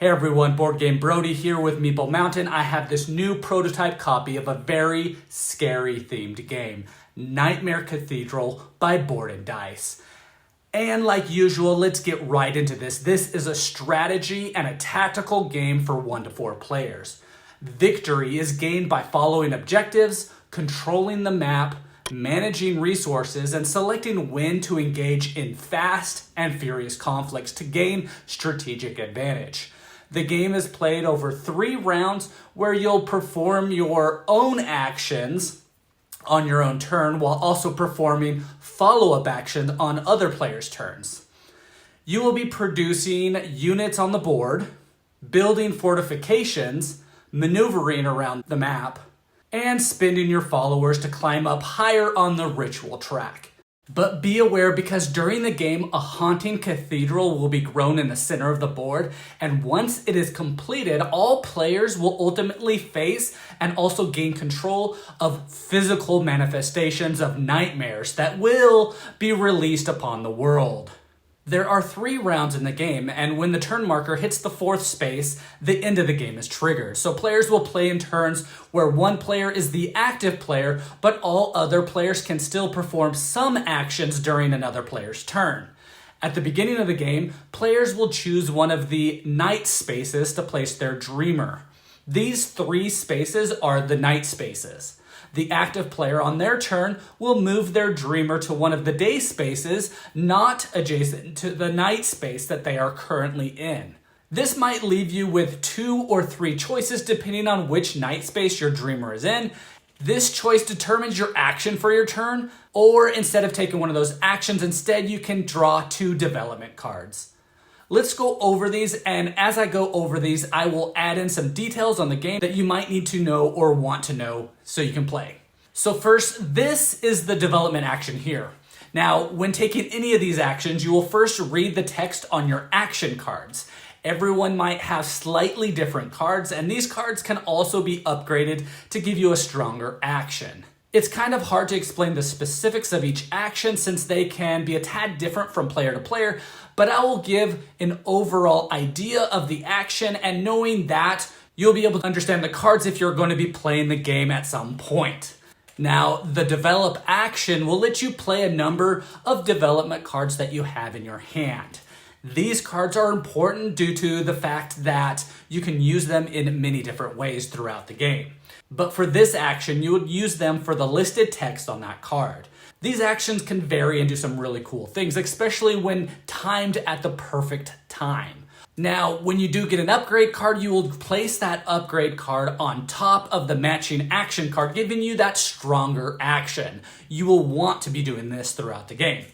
Hey everyone, Board Game Brody here with Meeple Mountain. I have this new prototype copy of a very scary themed game, Nightmare Cathedral by Board and Dice. And like usual, let's get right into this. This is a strategy and a tactical game for 1 to 4 players. Victory is gained by following objectives, controlling the map, managing resources, and selecting when to engage in fast and furious conflicts to gain strategic advantage. The game is played over 3 rounds where you'll perform your own actions on your own turn while also performing follow-up actions on other players' turns. You will be producing units on the board, building fortifications, maneuvering around the map, and spending your followers to climb up higher on the ritual track. But be aware, because during the game, a haunting cathedral will be grown in the center of the board, and once it is completed, all players will ultimately face and also gain control of physical manifestations of nightmares that will be released upon the world. There are 3 rounds in the game, and when the turn marker hits the 4th space, the end of the game is triggered. So players will play in turns where one player is the active player, but all other players can still perform some actions during another player's turn. At the beginning of the game, players will choose one of the night spaces to place their dreamer. These 3 spaces are the night spaces. The active player on their turn will move their dreamer to one of the day spaces not adjacent to the night space that they are currently in. This might leave you with 2 or 3 choices depending on which night space your dreamer is in. This choice determines your action for your turn, or instead of taking one of those actions, instead you can draw 2 development cards. Let's go over these, and as I go over these, I will add in some details on the game that you might need to know or want to know so you can play. So first, this is the development action here. Now, when taking any of these actions, you will first read the text on your action cards. Everyone might have slightly different cards, and these cards can also be upgraded to give you a stronger action. It's kind of hard to explain the specifics of each action since they can be a tad different from player to player, but I will give an overall idea of the action, and knowing that, you'll be able to understand the cards if you're going to be playing the game at some point. Now, the develop action will let you play a number of development cards that you have in your hand. These cards are important due to the fact that you can use them in many different ways throughout the game. But for this action, you would use them for the listed text on that card. These actions can vary and do some really cool things, especially when timed at the perfect time. Now, when you do get an upgrade card, you will place that upgrade card on top of the matching action card, giving you that stronger action. You will want to be doing this throughout the game.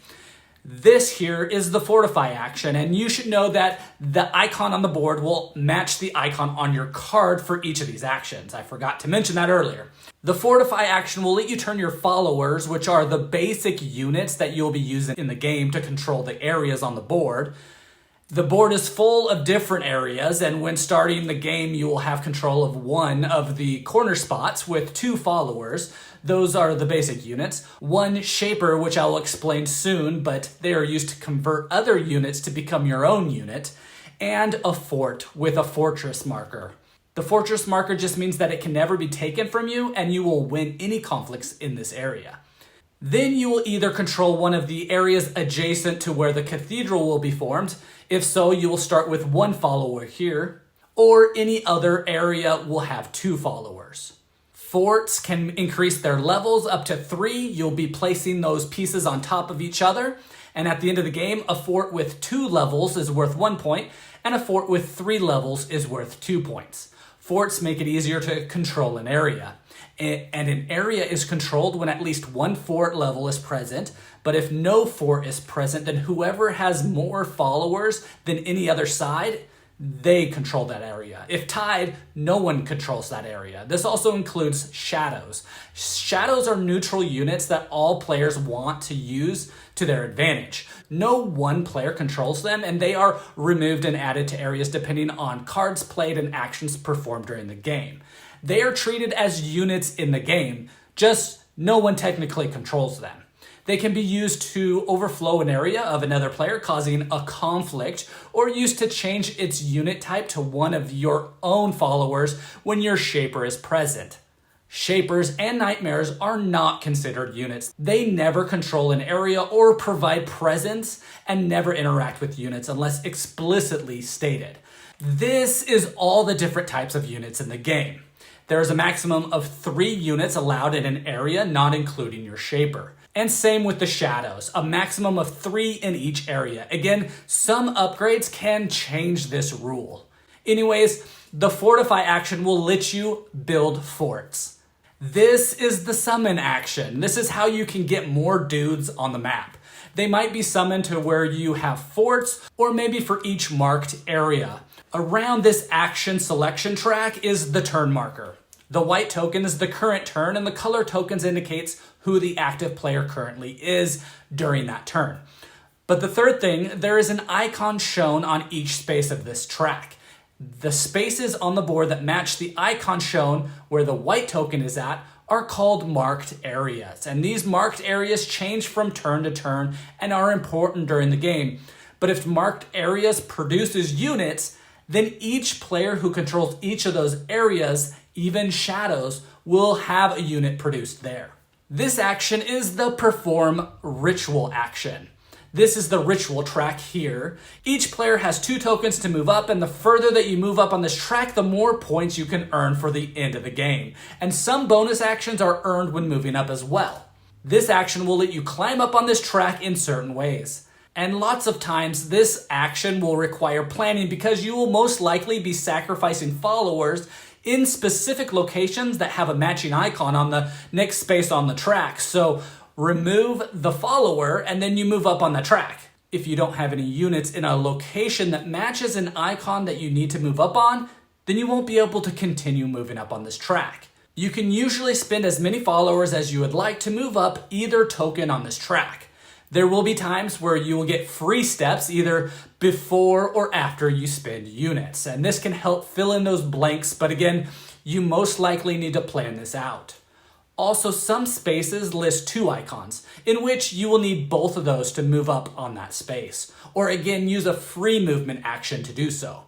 This here is the Fortify action, and you should know that the icon on the board will match the icon on your card for each of these actions. I forgot to mention that earlier. The Fortify action will let you turn your followers, which are the basic units that you'll be using in the game to control the areas on the board. The board is full of different areas, and when starting the game, you will have control of one of the corner spots with 2 followers. Those are the basic units. 1 shaper, which I will explain soon, but they are used to convert other units to become your own unit, and a fort with a fortress marker. The fortress marker just means that it can never be taken from you, and you will win any conflicts in this area. Then you will either control one of the areas adjacent to where the cathedral will be formed. If so, you will start with 1 follower here, or any other area will have 2 followers. Forts can increase their levels up to 3. You'll be placing those pieces on top of each other. And at the end of the game, a fort with 2 levels is worth 1 point, and a fort with 3 levels is worth 2 points. Forts make it easier to control an area. And an area is controlled when at least 1 fort level is present, but if no fort is present, then whoever has more followers than any other side, they control that area. If tied, no one controls that area. This also includes shadows. Shadows are neutral units that all players want to use to their advantage. No one player controls them, and they are removed and added to areas depending on cards played and actions performed during the game. They are treated as units in the game, just no one technically controls them. They can be used to overflow an area of another player, causing a conflict, or used to change its unit type to one of your own followers when your shaper is present. Shapers and nightmares are not considered units. They never control an area or provide presence and never interact with units unless explicitly stated. This is all the different types of units in the game. There is a maximum of 3 units allowed in an area, not including your shaper. And same with the shadows, a maximum of 3 in each area. Again, some upgrades can change this rule. Anyways, the Fortify action will let you build forts. This is the summon action. This is how you can get more dudes on the map. They might be summoned to where you have forts, or maybe for each marked area. Around this action selection track is the turn marker. The white token is the current turn, and the color tokens indicates who the active player currently is during that turn. But the third thing, there is an icon shown on each space of this track. The spaces on the board that match the icon shown where the white token is at are called marked areas. And these marked areas change from turn to turn and are important during the game. But if marked areas produces units, then each player who controls each of those areas, even shadows, will have a unit produced there. This action is the perform ritual action. This is the ritual track here. Each player has 2 tokens to move up, and the further that you move up on this track, the more points you can earn for the end of the game. And some bonus actions are earned when moving up as well. This action will let you climb up on this track in certain ways. And lots of times this action will require planning because you will most likely be sacrificing followers in specific locations that have a matching icon on the next space on the track. So remove the follower and then you move up on the track. If you don't have any units in a location that matches an icon that you need to move up on, then you won't be able to continue moving up on this track. You can usually spend as many followers as you would like to move up either token on this track. There will be times where you will get free steps either before or after you spend units, and this can help fill in those blanks, but again, you most likely need to plan this out. Also, some spaces list 2 icons, in which you will need both of those to move up on that space, or again, use a free movement action to do so.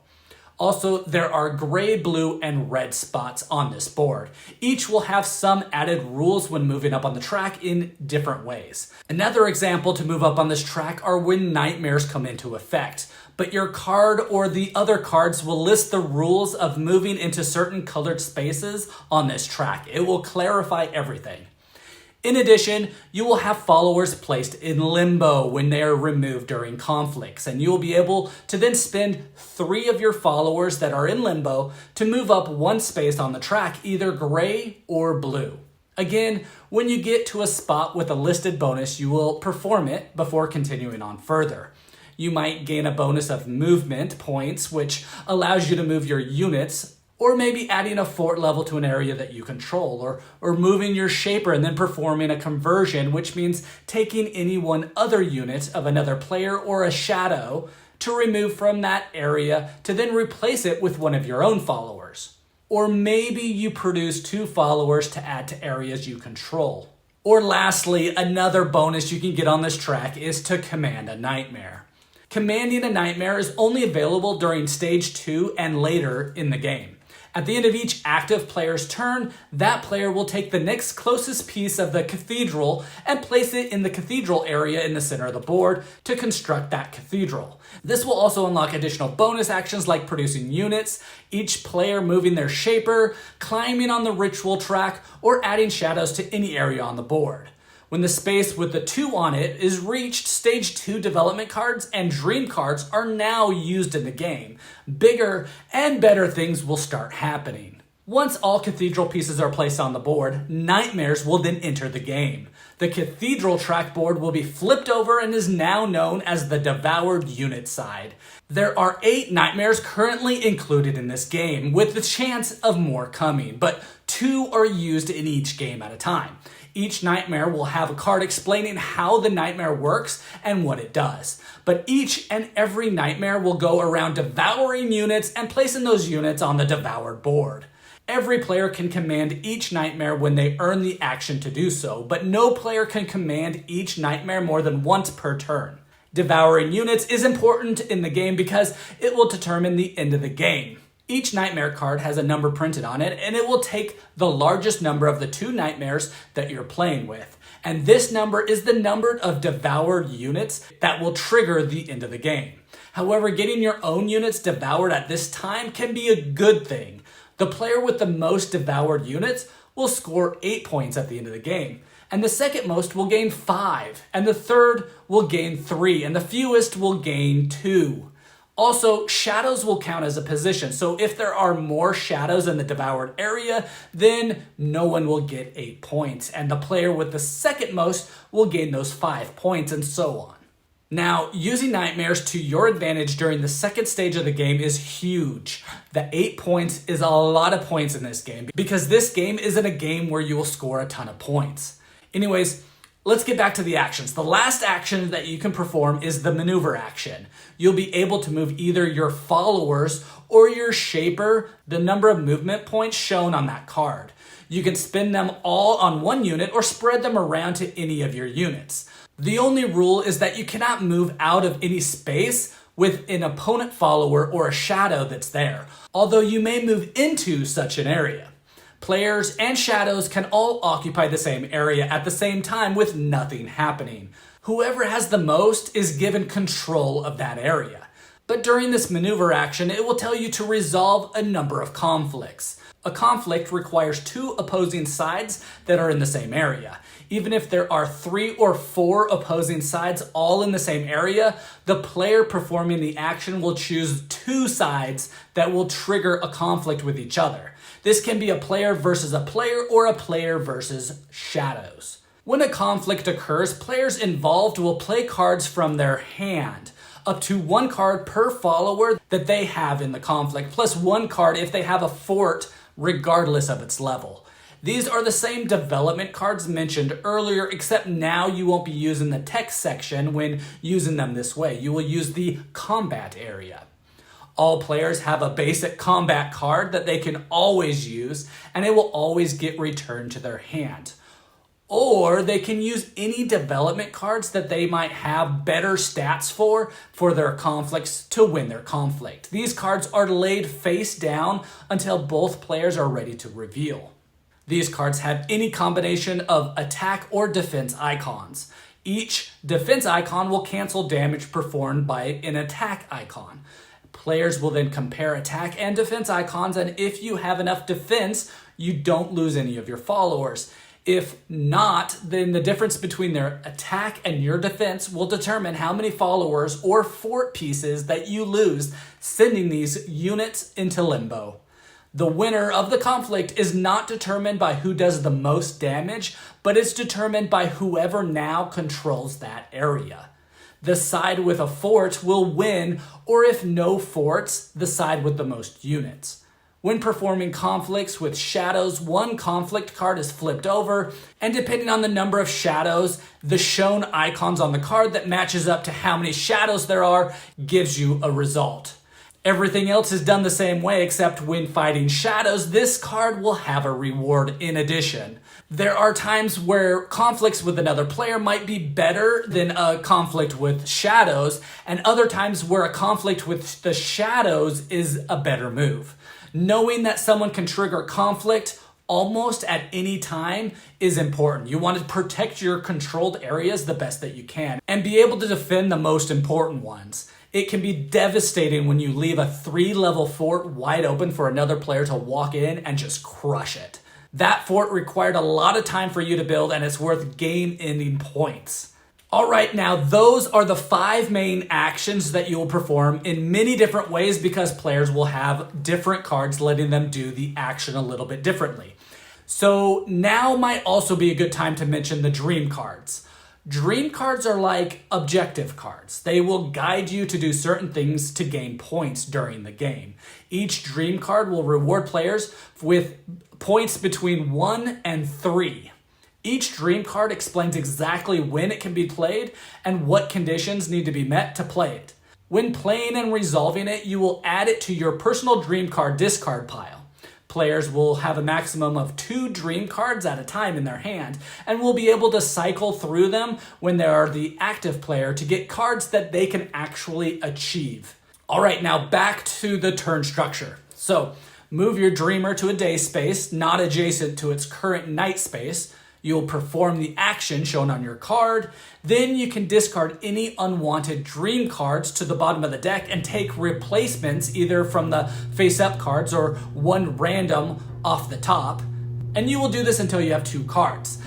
Also, there are gray, blue, and red spots on this board. Each will have some added rules when moving up on the track in different ways. Another example to move up on this track are when nightmares come into effect. But your card or the other cards will list the rules of moving into certain colored spaces on this track. It will clarify everything. In addition, you will have followers placed in limbo when they are removed during conflicts, and you will be able to then spend 3 of your followers that are in limbo to move up 1 space on the track, either gray or blue. Again, when you get to a spot with a listed bonus, you will perform it before continuing on further. You might gain a bonus of movement points, which allows you to move your units, or maybe adding a fort level to an area that you control, or moving your shaper and then performing a conversion, which means taking any one other unit of another player or a shadow to remove from that area to then replace it with one of your own followers. Or maybe you produce 2 followers to add to areas you control. Or lastly, another bonus you can get on this track is to command a nightmare. Commanding a nightmare is only available during stage 2 and later in the game. At the end of each active player's turn, that player will take the next closest piece of the cathedral and place it in the cathedral area in the center of the board to construct that cathedral. This will also unlock additional bonus actions like producing units, each player moving their shaper, climbing on the ritual track, or adding shadows to any area on the board. When the space with the 2 on it is reached, stage 2 development cards and dream cards are now used in the game. Bigger and better things will start happening. Once all cathedral pieces are placed on the board, nightmares will then enter the game. The cathedral track board will be flipped over and is now known as the devoured unit side. There are 8 nightmares currently included in this game, with the chance of more coming, but 2 are used in each game at a time. Each nightmare will have a card explaining how the nightmare works and what it does. But each and every nightmare will go around devouring units and placing those units on the devoured board. Every player can command each nightmare when they earn the action to do so, but no player can command each nightmare more than once per turn. Devouring units is important in the game because it will determine the end of the game. Each nightmare card has a number printed on it, and it will take the largest number of the 2 nightmares that you're playing with. And this number is the number of devoured units that will trigger the end of the game. However, getting your own units devoured at this time can be a good thing. The player with the most devoured units will score 8 points at the end of the game, and the second most will gain 5, and the third will gain 3, and the fewest will gain 2. Also, shadows will count as a position, so if there are more shadows in the devoured area, then no one will get 8 points, and the player with the second most will gain those 5 points, and so on. Now, using nightmares to your advantage during the second stage of the game is huge. The 8 points is a lot of points in this game because this game isn't a game where you will score a ton of points. Anyways, let's get back to the actions. The last action that you can perform is the maneuver action. You'll be able to move either your followers or your shaper, the number of movement points shown on that card. You can spin them all on one unit or spread them around to any of your units. The only rule is that you cannot move out of any space with an opponent follower or a shadow that's there, although you may move into such an area. Players and shadows can all occupy the same area at the same time with nothing happening. Whoever has the most is given control of that area. But during this maneuver action, it will tell you to resolve a number of conflicts. A conflict requires 2 opposing sides that are in the same area. Even if there are 3 or 4 opposing sides all in the same area, the player performing the action will choose 2 sides that will trigger a conflict with each other. This can be a player versus a player or a player versus shadows. When a conflict occurs, players involved will play cards from their hand, up to 1 card per follower that they have in the conflict, plus 1 card if they have a fort regardless of its level. These are the same development cards mentioned earlier, except now you won't be using the text section when using them this way. You will use the combat area. All players have a basic combat card that they can always use, and it will always get returned to their hand. Or they can use any development cards that they might have better stats for their conflicts to win their conflict. These cards are laid face down until both players are ready to reveal. These cards have any combination of attack or defense icons. Each defense icon will cancel damage performed by an attack icon. Players will then compare attack and defense icons, and if you have enough defense, you don't lose any of your followers. If not, then the difference between their attack and your defense will determine how many followers or fort pieces that you lose, sending these units into limbo. The winner of the conflict is not determined by who does the most damage, but it's determined by whoever now controls that area. The side with a fort will win, or if no forts, the side with the most units. When performing conflicts with shadows, 1 conflict card is flipped over, and depending on the number of shadows, the shown icons on the card that matches up to how many shadows there are gives you a result. Everything else is done the same way, except when fighting shadows, this card will have a reward in addition. There are times where conflicts with another player might be better than a conflict with shadows, and other times where a conflict with the shadows is a better move. Knowing that someone can trigger conflict almost at any time is important. You want to protect your controlled areas the best that you can and be able to defend the most important ones. It can be devastating when you leave a 3-level fort wide open for another player to walk in and just crush it. That fort required a lot of time for you to build, and it's worth game-ending points. All right, now those are the 5 main actions that you will perform in many different ways because players will have different cards letting them do the action a little bit differently. So now might also be a good time to mention the dream cards. Dream cards are like objective cards. They will guide you to do certain things to gain points during the game. Each dream card will reward players with points between 1 and 3. Each dream card explains exactly when it can be played and what conditions need to be met to play it. When playing and resolving it, you will add it to your personal dream card discard pile. players will have a maximum of 2 dream cards at a time in their hand and will be able to cycle through them when they are the active player to get cards that they can actually achieve. All right, now back to the turn structure. So move your dreamer to a day space, not adjacent to its current night space. You'll perform the action shown on your card. Then you can discard any unwanted dream cards to the bottom of the deck and take replacements either from the face-up cards or one random off the top. And you will do this until you have 2 cards.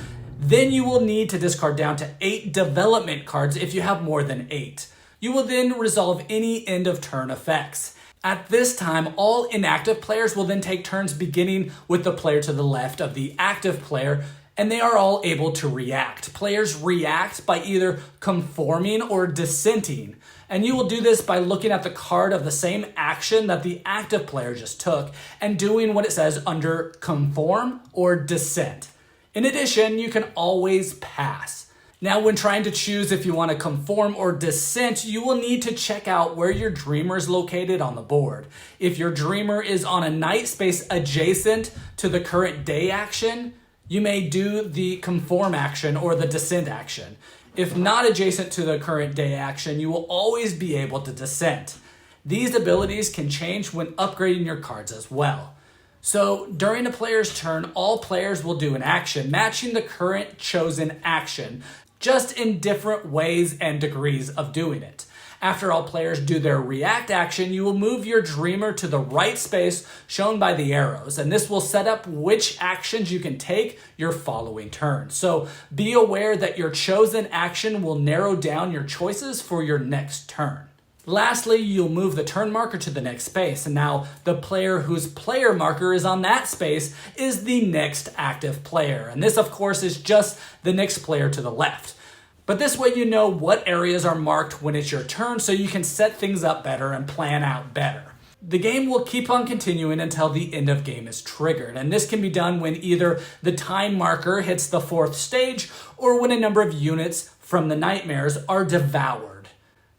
Then you will need to discard down to 8 development cards if you have more than 8. You will then resolve any end of turn effects. At this time, all inactive players will then take turns beginning with the player to the left of the active player, and they are all able to react. Players react by either conforming or dissenting. And you will do this by looking at the card of the same action that the active player just took and doing what it says under conform or dissent. In addition, you can always pass. Now, when trying to choose if you want to conform or dissent, you will need to check out where your dreamer is located on the board. If your dreamer is on a night space adjacent to the current day action, you may do the conform action or the dissent action. If not adjacent to the current day action, you will always be able to dissent. These abilities can change when upgrading your cards as well. So during a player's turn, all players will do an action matching the current chosen action, just in different ways and degrees of doing it. After all players do their react action, you will move your dreamer to the right space shown by the arrows, and this will set up which actions you can take your following turn. So be aware that your chosen action will narrow down your choices for your next turn. Lastly, you'll move the turn marker to the next space, and now the player whose player marker is on that space is the next active player. And this, of course, is just the next player to the left. But this way you know what areas are marked when it's your turn so you can set things up better and plan out better. The game will keep on continuing until the end of game is triggered, and this can be done when either the time marker hits the 4th stage or when a number of units from the nightmares are devoured.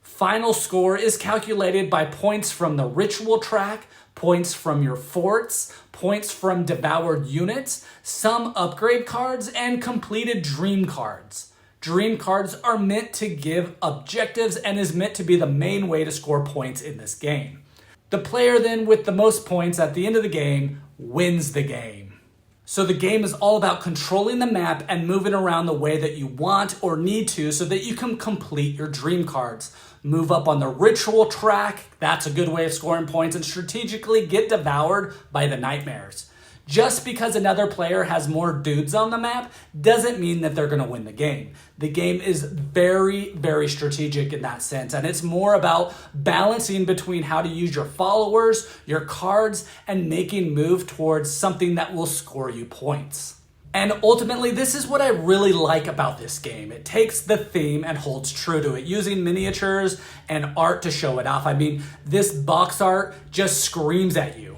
Final score is calculated by points from the ritual track, points from your forts, points from devoured units, some upgrade cards, and completed dream cards. Dream cards are meant to give objectives and is meant to be the main way to score points in this game. The player then with the most points at the end of the game wins the game. So the game is all about controlling the map and moving around the way that you want or need to so that you can complete your dream cards. Move up on the ritual track, that's a good way of scoring points, and strategically get devoured by the nightmares. Just because another player has more dudes on the map doesn't mean that they're going to win the game. The game is very, very strategic in that sense, and it's more about balancing between how to use your followers, your cards, and making move towards something that will score you points. And ultimately, this is what I really like about this game. It takes the theme and holds true to it, using miniatures and art to show it off. I mean, this box art just screams at you.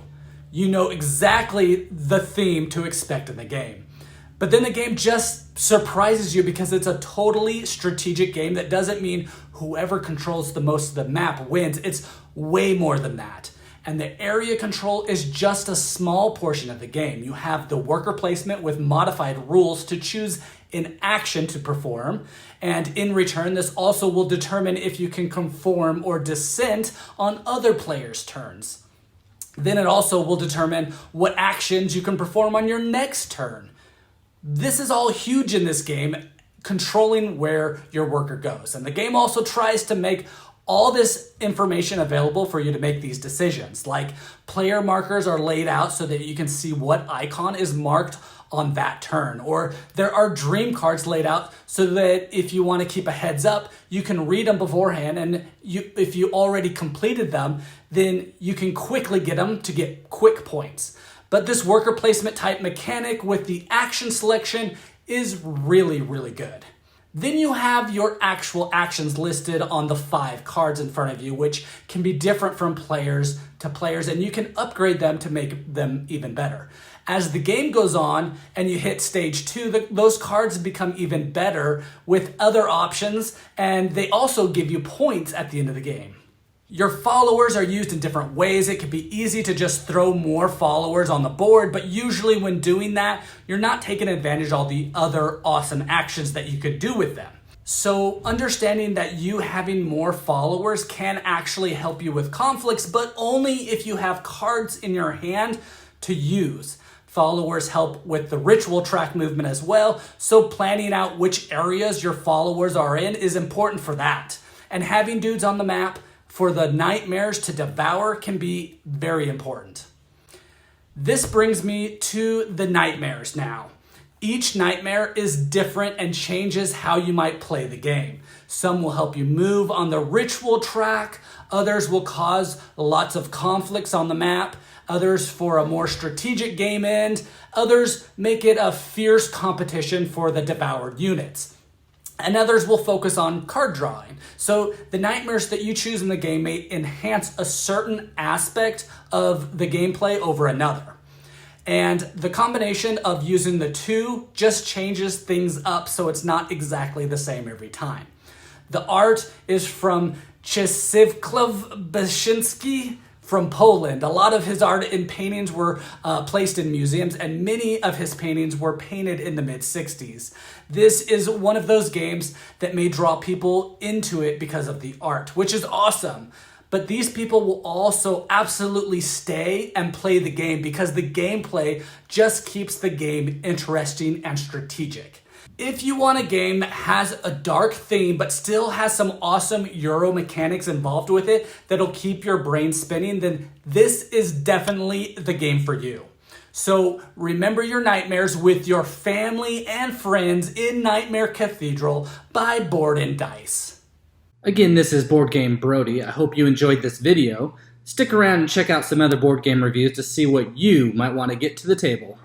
You know exactly the theme to expect in the game. But then the game just surprises you because it's a totally strategic game that doesn't mean whoever controls the most of the map wins. It's way more than that. And the area control is just a small portion of the game. You have the worker placement with modified rules to choose an action to perform. And in return, this also will determine if you can conform or dissent on other players' turns. Then it also will determine what actions you can perform on your next turn. This is all huge in this game, controlling where your worker goes. And the game also tries to make all this information available for you to make these decisions. Like player markers are laid out so that you can see what icon is marked on that turn. Or there are dream cards laid out so that if you want to keep a heads up, you can read them beforehand, and if you already completed them, then you can quickly get them to get quick points. But this worker placement type mechanic with the action selection is really, really good. Then you have your actual actions listed on the 5 cards in front of you, which can be different from players to players, and you can upgrade them to make them even better. As the game goes on and you hit stage 2, those cards become even better with other options, and they also give you points at the end of the game. Your followers are used in different ways. It can be easy to just throw more followers on the board, but usually when doing that, you're not taking advantage of all the other awesome actions that you could do with them. So understanding that you having more followers can actually help you with conflicts, but only if you have cards in your hand to use. Followers help with the ritual track movement as well, so planning out which areas your followers are in is important for that. And having dudes on the map for the nightmares to devour can be very important. This brings me to the nightmares now. Each nightmare is different and changes how you might play the game. Some will help you move on the ritual track, others will cause lots of conflicts on the map, others for a more strategic game end, others make it a fierce competition for the devoured units. And others will focus on card drawing. So the nightmares that you choose in the game may enhance a certain aspect of the gameplay over another. And the combination of using the two just changes things up so it's not exactly the same every time. The art is from Czesław Baszyński from Poland. A lot of his art and paintings were placed in museums, and many of his paintings were painted in the mid-60s. This is one of those games that may draw people into it because of the art, which is awesome. But these people will also absolutely stay and play the game because the gameplay just keeps the game interesting and strategic. If you want a game that has a dark theme but still has some awesome Euro mechanics involved with it that'll keep your brain spinning, then this is definitely the game for you. So remember your nightmares with your family and friends in Nightmare Cathedral by Board and Dice. Again, this is Board Game Brody. I hope you enjoyed this video. Stick around and check out some other board game reviews to see what you might want to get to the table.